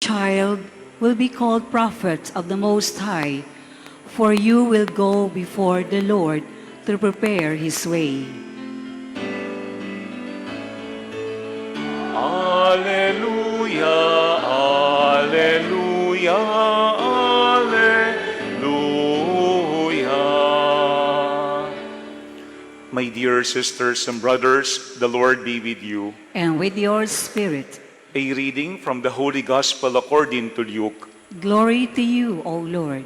child will be called prophet of the Most High, for you will go before the Lord to prepare his way. Alleluia, alleluia, alleluia. My dear sisters and brothers, the Lord be with you. And with your spirit, A reading from the Holy Gospel according to Luke. glory to you, O Lord.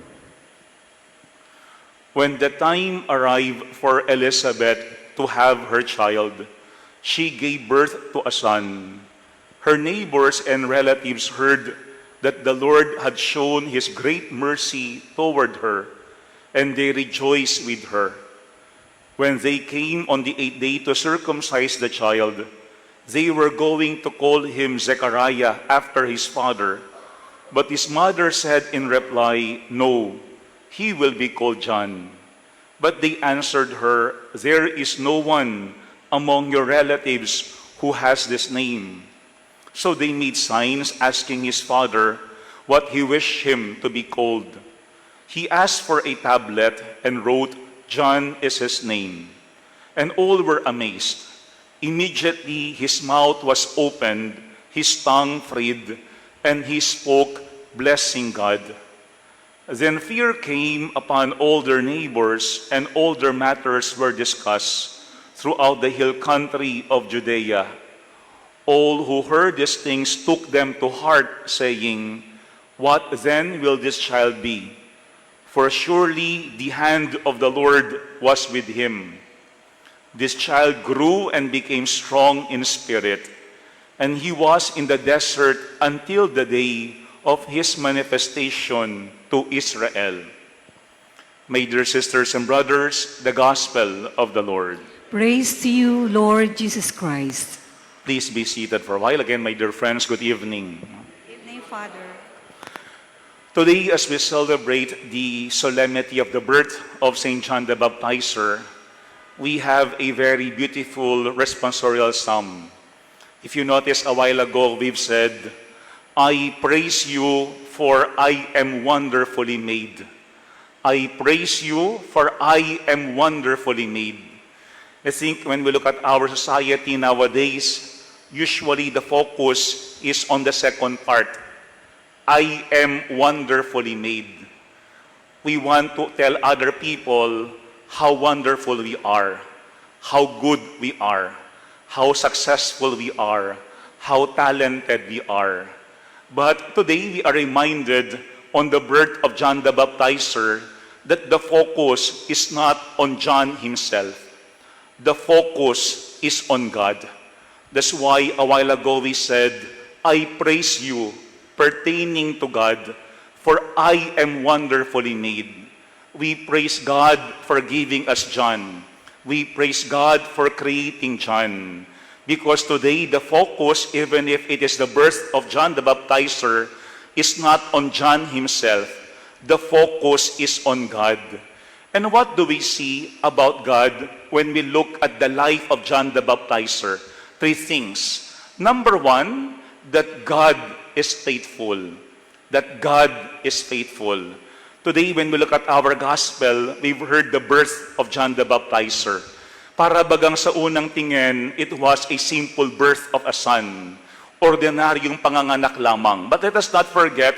When the time arrived for Elizabeth to have her child, she gave birth to a son. Her neighbors and relatives heard that the Lord had shown his great mercy toward her, and they rejoiced with her. When they came on the 8th day to circumcise the child, they were going to call him Zechariah after his father. But his mother said in reply, "No, he will be called John." But they answered her, "There is no one among your relatives who has this name." So they made signs asking his father what he wished him to be called. He asked for a tablet and wrote, "John is his name." And all were amazed. Immediately his mouth was opened, his tongue freed, and he spoke, blessing God. Then fear came upon all their neighbors, and all their matters were discussed throughout the hill country of Judea. All who heard these things took them to heart, saying, "What then will this child be? For surely the hand of the Lord was with him." This child grew and became strong in spirit, and he was in the desert until the day of his manifestation to Israel. My dear sisters and brothers, the Gospel of the Lord. Praise to you, Lord Jesus Christ. Please be seated for a while. Again, my dear friends, good evening. Evening, Father. Today, as we celebrate the solemnity of the birth of St. John the Baptizer, we have a very beautiful responsorial psalm. If you notice, a while ago, we've said, "I praise you, for I am wonderfully made." I praise you, for I am wonderfully made. I think when we look at our society nowadays, usually the focus is on the second part. I am wonderfully made. We want to tell other people how wonderful we are, how good we are, how successful we are, how talented we are. But today we are reminded on the birth of John the Baptizer that the focus is not on John himself. The focus is on God. That's why a while ago we said, "I praise you pertaining to God, for I am wonderfully made." We praise God for giving us John. We praise God for creating John. Because today the focus, even if it is the birth of John the Baptizer, is not on John himself. The focus is on God. And what do we see about God when we look at the life of John the Baptizer? 3 things. Number 1, that God is faithful. That God is faithful. Today, when we look at our gospel, we've heard the birth of John the Baptizer. Para bagang sa unang tingin, it was a simple birth of a son. Ordinaryong panganganak lamang. But let us not forget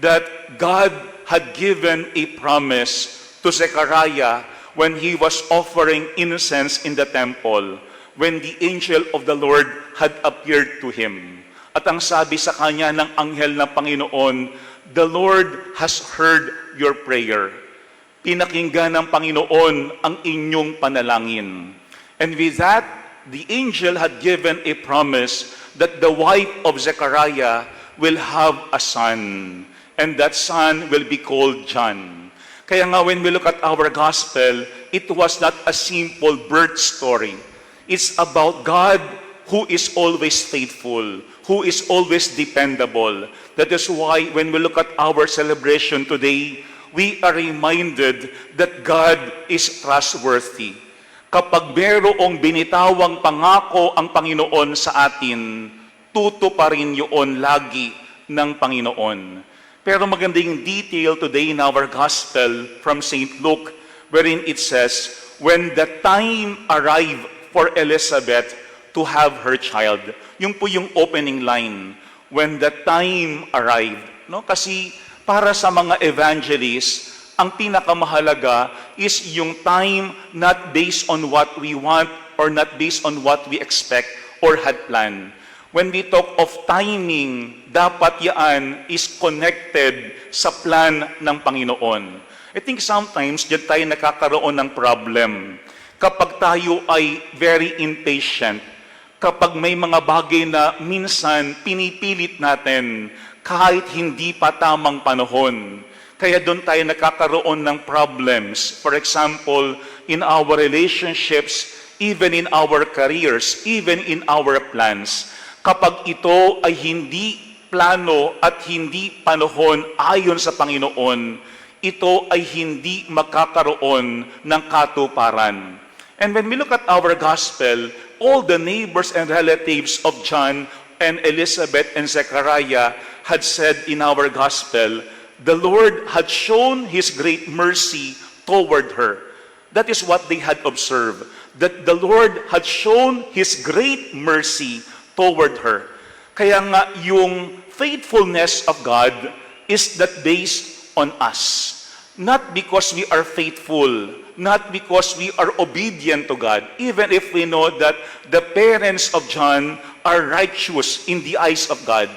that God had given a promise to Zechariah when he was offering incense in the temple, when the angel of the Lord had appeared to him. At ang sabi sa kanya ng anghel ng Panginoon, "The Lord has heard your prayer." Pinakinggan ng Panginoon ang inyong panalangin. And with that, the angel had given a promise that the wife of Zechariah will have a son. And that son will be called John. Kaya nga when we look at our gospel, it was not a simple birth story. It's about God who is always faithful, who is always dependable. That is why when we look at our celebration today, we are reminded that God is trustworthy. Kapag mayroong binitawang pangako ang Panginoon sa atin, tutuparin yun lagi ng Panginoon. Pero magandang detail today in our gospel from St. Luke, wherein it says, when the time arrived for Elizabeth to have her child. Yung po yung opening line, when the time arrived. No? Kasi para sa mga evangelists, ang pinakamahalaga is yung time not based on what we want or not based on what we expect or had planned. When we talk of timing, dapat yan is connected sa plan ng Panginoon. I think sometimes diyan tayo nakakaroon ng problem. Kapag tayo ay very impatient, kapag may mga bagay na minsan pinipilit natin kahit hindi pa tamang panahon, kaya doon tayo nakakaroon ng problems. For example, in our relationships, even in our careers, even in our plans. Kapag ito ay hindi plano at hindi panahon ayon sa Panginoon, ito ay hindi makakaroon ng katuparan. And when we look at our gospel, all the neighbors and relatives of John and Elizabeth and Zechariah had said in our gospel, the Lord had shown His great mercy toward her. That is what they had observed, that the Lord had shown His great mercy toward her. Kaya nga yung faithfulness of God is not based on us. Not because we are faithful, not because we are obedient to God, even if we know that the parents of John are righteous in the eyes of God.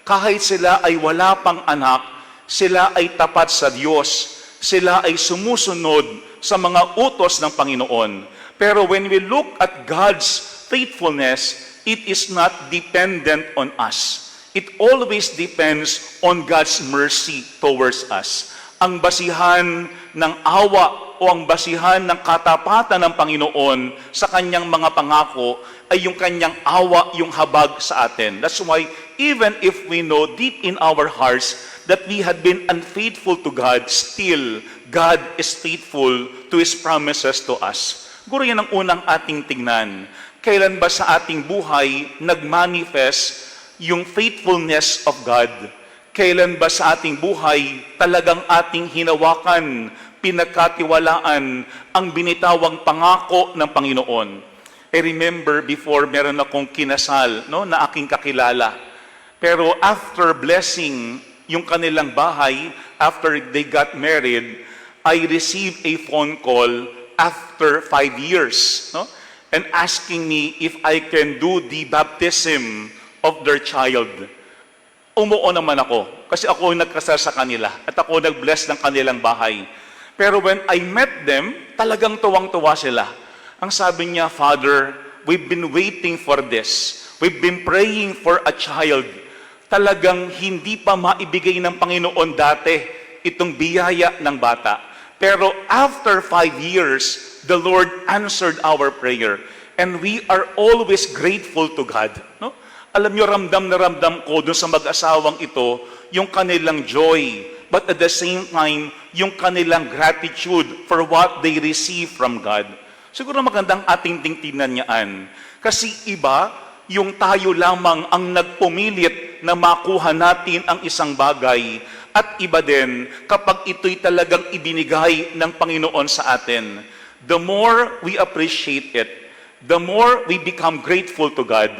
Kahit sila ay wala pang anak, sila ay tapat sa Diyos, sila ay sumusunod sa mga utos ng Panginoon. Pero when we look at God's faithfulness, it is not dependent on us. It always depends on God's mercy towards us. Ang basihan ng awa o ang basihan ng katapatan ng Panginoon sa kanyang mga pangako ay yung kanyang awa, yung habag sa atin. That's why even if we know deep in our hearts that we had been unfaithful to God, still God is faithful to His promises to us. Siguro yan ang unang ating tingnan. Kailan ba sa ating buhay nag-manifest yung faithfulness of God? Kailan ba sa ating buhay talagang ating hinawakan, pinagkatiwalaan ang binitawang pangako ng Panginoon? I remember before meron akong kinasal na aking kakilala. Pero after blessing yung kanilang bahay, after they got married, I received a phone call after 5 years. And asking me if I can do the baptism of their child. Umuo naman ako, kasi ako yung nagkasal sa kanila, at ako nag-bless ng kanilang bahay. Pero when I met them, talagang tuwang-tuwa sila. Ang sabi niya, Father, we've been waiting for this. We've been praying for a child. Talagang hindi pa maibigay ng Panginoon dati itong biyaya ng bata. Pero after 5 years, the Lord answered our prayer. And we are always grateful to God. Alam nyo, ramdam na ramdam ko dun sa mag-asawang ito, yung kanilang joy. But at the same time, yung kanilang gratitude for what they receive from God. Siguro magandang ating tingnan niyaan. Kasi iba, yung tayo lamang ang nagpumilit na makuha natin ang isang bagay. At iba din, kapag ito'y talagang ibinigay ng Panginoon sa atin. The more we appreciate it, the more we become grateful to God,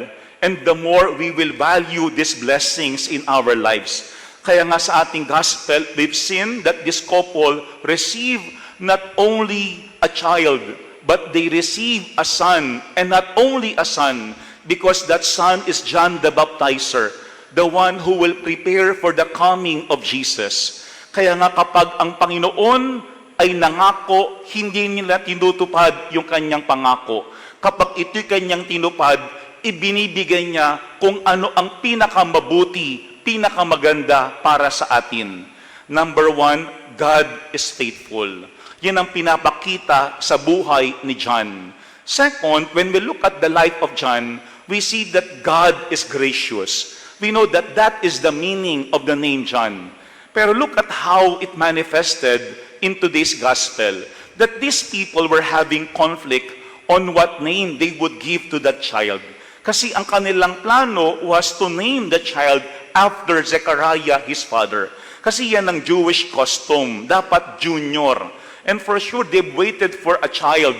and the more we will value these blessings in our lives. Kaya nga sa ating gospel, we've seen that this couple received not only a child, but they receive a son, and not only a son, because that son is John the Baptizer, the one who will prepare for the coming of Jesus. Kaya nga kapag ang Panginoon ay nangako, hindi nila tinutupad yung kanyang pangako. Kapag ito'y kanyang tinupad, ibinibigay niya kung ano ang pinakamabuti, pinakamaganda para sa atin. Number 1, God is faithful. Yan ang pinapakita sa buhay ni John. Second, when we look at the life of John, we see that God is gracious. We know that that is the meaning of the name John. Pero look at how it manifested in today's gospel. That these people were having conflict on what name they would give to that child. Kasi ang kanilang plano was to name the child after Zechariah, his father. Kasi yan ang Jewish custom. Dapat junior. And for sure, they've waited for a child.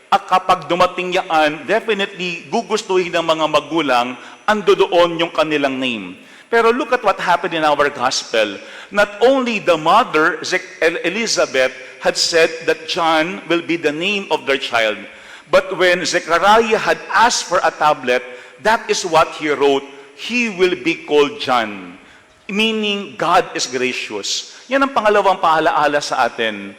At kapag dumating yan, definitely gugustuhin ng mga magulang, ando doon yung kanilang name. Pero look at what happened in our gospel. Not only the mother, Elizabeth, had said that John will be the name of their child. But when Zechariah had asked for a tablet, that is what he wrote, he will be called John. Meaning, God is gracious. Yan ang pangalawang paalaala sa atin.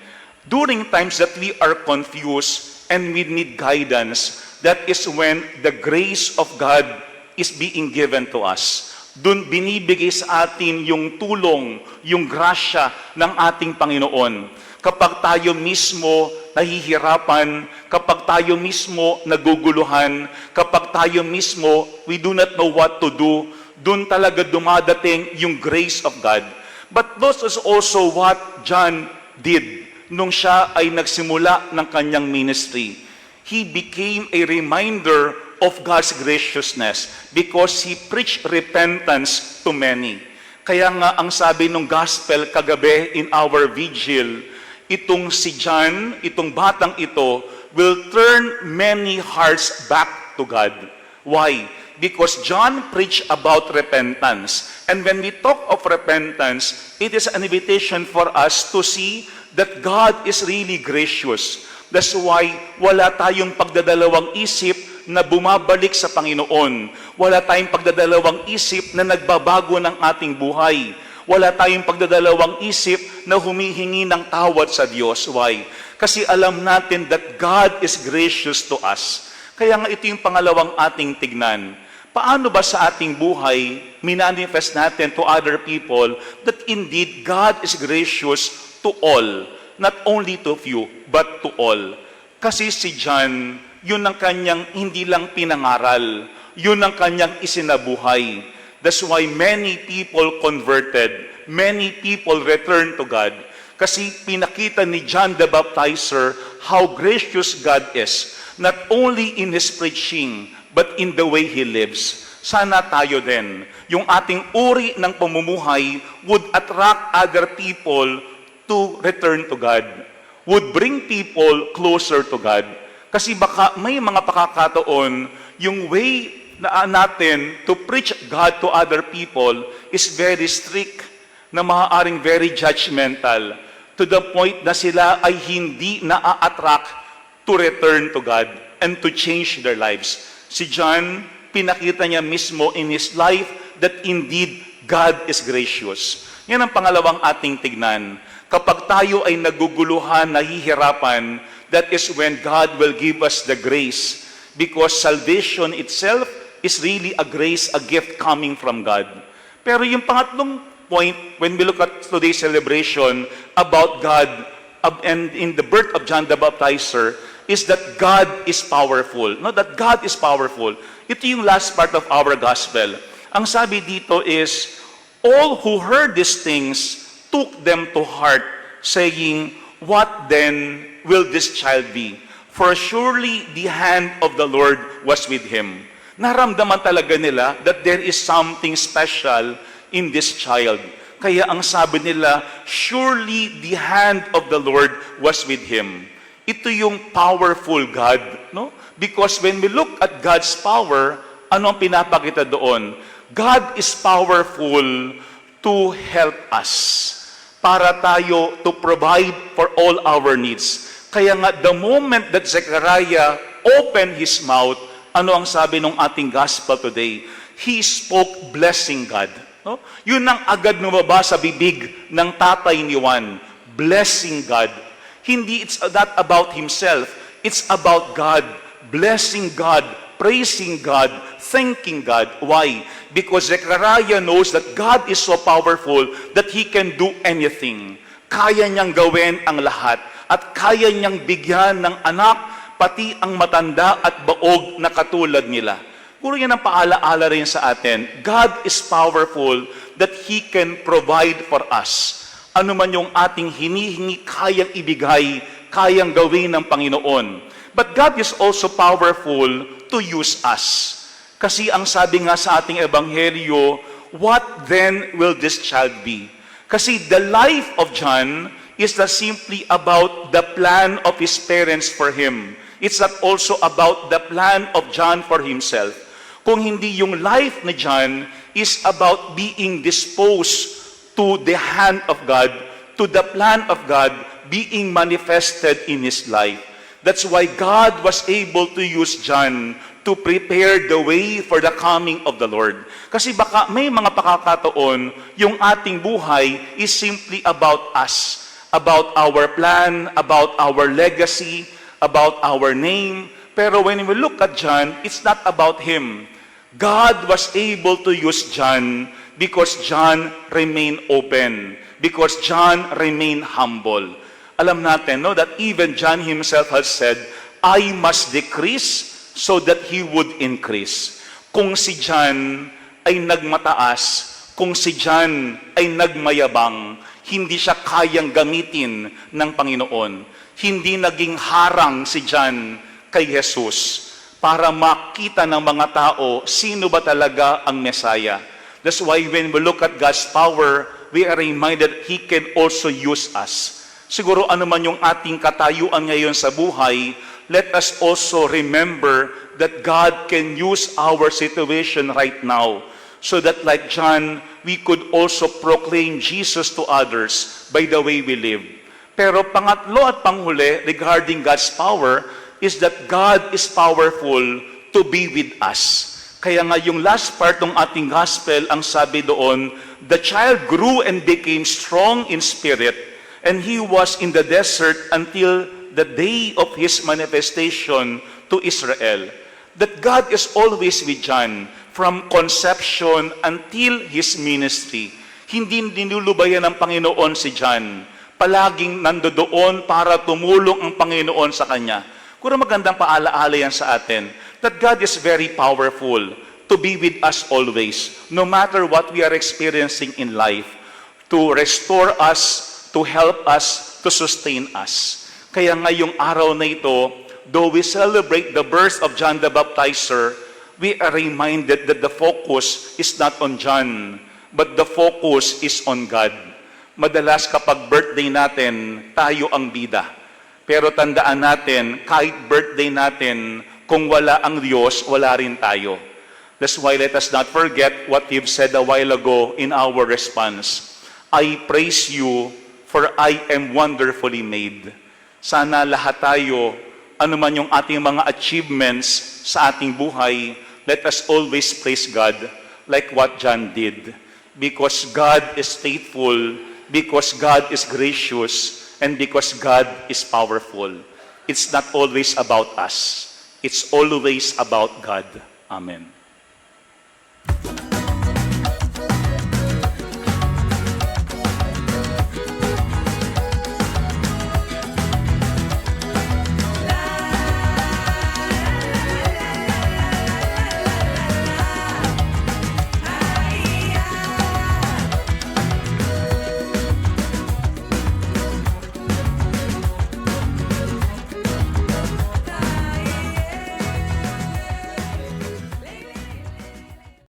During times that we are confused and we need guidance, that is when the grace of God is being given to us. Doon binibigay sa atin yung tulong, yung grasya ng ating Panginoon. Kapag tayo mismo nahihirapan, kapag tayo mismo naguguluhan, kapag tayo mismo we do not know what to do, doon talaga dumadating yung grace of God. But this is also what John did nung siya ay nagsimula ng kanyang ministry. He became a reminder of God's graciousness because he preached repentance to many. Kaya nga ang sabi ng gospel kagabi in our vigil, itong si John, itong batang ito, will turn many hearts back to God. Why? Because John preached about repentance. And when we talk of repentance, it is an invitation for us to see that God is really gracious. That's why wala tayong pagdadalawang isip na bumabalik sa Panginoon. Wala tayong pagdadalawang isip na nagbabago ng ating buhay. Wala tayong pagdadalawang isip na humihingi ng tawad sa Diyos. Why? Kasi alam natin that God is gracious to us. Kaya nga ito yung pangalawang ating tignan. Paano ba sa ating buhay, minanifest natin to other people that indeed God is gracious to all. Not only to few, but to all. Kasi si John, yun ang kanyang hindi lang pinangaral. Yun ang kanyang isinabuhay. That's why many people converted. Many people returned to God. Kasi pinakita ni John the Baptizer how gracious God is. Not only in His preaching, but in the way He lives. Sana tayo din, yung ating uri ng pamumuhay would attract other people to return to God. Would bring people closer to God. Kasi baka may mga pakakataon, yung way na natin to preach God to other people is very strict, na maaaring very judgmental, to the point na sila ay hindi na-attract to return to God and to change their lives. Si John, pinakita niya mismo in his life that indeed God is gracious. Yan ang pangalawang ating tignan. Kapag tayo ay naguguluhan, nahihirapan, that is when God will give us the grace. Because salvation itself is really a grace, a gift coming from God. Pero yung pangatlong point, when we look at today's celebration about God and in the birth of John the Baptizer, is that God is powerful. No, that God is powerful. Ito yung last part of our gospel. Ang sabi dito is, all who heard these things took them to heart, saying, what then will this child be? For surely the hand of the Lord was with him. Naramdaman talaga nila that there is something special in this child. Kaya ang sabi nila, surely the hand of the Lord was with him. Ito yung powerful God, no? Because when we look at God's power, ano ang pinapakita doon? God is powerful to help us. Para tayo to provide for all our needs. Kaya nga, the moment that Zechariah opened his mouth, ano ang sabi ng ating gospel today? He spoke blessing God. No? Yun ang agad lumabas sa bibig ng tatay ni Juan. Blessing God. Hindi it's not about himself. It's about God. Blessing God. Praising God. Thanking God. Why? Because Zechariah knows that God is so powerful that He can do anything. Kaya niyang gawin ang lahat. At kaya niyang bigyan ng anak, pati ang matanda at baog na katulad nila. Puro yan ang paalaala rin sa atin. God is powerful that He can provide for us. Ano man yung ating hinihingi, kayang ibigay, kayang gawin ng Panginoon. But God is also powerful to use us. Kasi ang sabi nga sa ating ebanghelyo, what then will this child be? Kasi the life of John is not simply about the plan of his parents for him. It's not also about the plan of John for himself. Kung hindi yung life ni John is about being disposed to the hand of God, to the plan of God being manifested in his life. That's why God was able to use John to prepare the way for the coming of the Lord. Kasi baka may mga pakakataon, yung ating buhay is simply about us, about our plan, about our legacy, about our name. Pero when we look at John, it's not about him. God was able to use John because John remained open, because John remained humble. Alam natin, no, that even John himself has said, I must decrease so that he would increase. Kung si John ay nagmataas, kung si John ay nagmayabang, hindi siya kayang gamitin ng Panginoon. Hindi naging harang si John kay Jesus para makita ng mga tao sino ba talaga ang Messiah. That's why when we look at God's power, we are reminded He can also use us. Siguro ano man yung ating katayuan ngayon sa buhay, let us also remember that God can use our situation right now so that like John, we could also proclaim Jesus to others by the way we live. Pero pangatlo at panghuli regarding God's power is that God is powerful to be with us. Kaya nga yung last part ng ating gospel, ang sabi doon, the child grew and became strong in spirit, and he was in the desert until the day of his manifestation to Israel. That God is always with John from conception until his ministry. Hindi dinulubayan ng Panginoon si John. Palaging nandoon para tumulong ang Panginoon sa kanya. Kung magandang paalaala yan sa atin, that God is very powerful to be with us always, no matter what we are experiencing in life, to restore us, to help us, to sustain us. Kaya ngayong araw na ito, though we celebrate the birth of John the Baptizer, we are reminded that the focus is not on John, but the focus is on God. Madalas kapag birthday natin, tayo ang bida. Pero tandaan natin, kahit birthday natin, kung wala ang Diyos, wala rin tayo. That's why let us not forget what we've said a while ago in our response. I praise you, for I am wonderfully made. Sana lahat tayo, ano man yung ating mga achievements sa ating buhay, let us always praise God like what John did. Because God is faithful, because God is gracious, and because God is powerful. It's not always about us. It's always about God. Amen.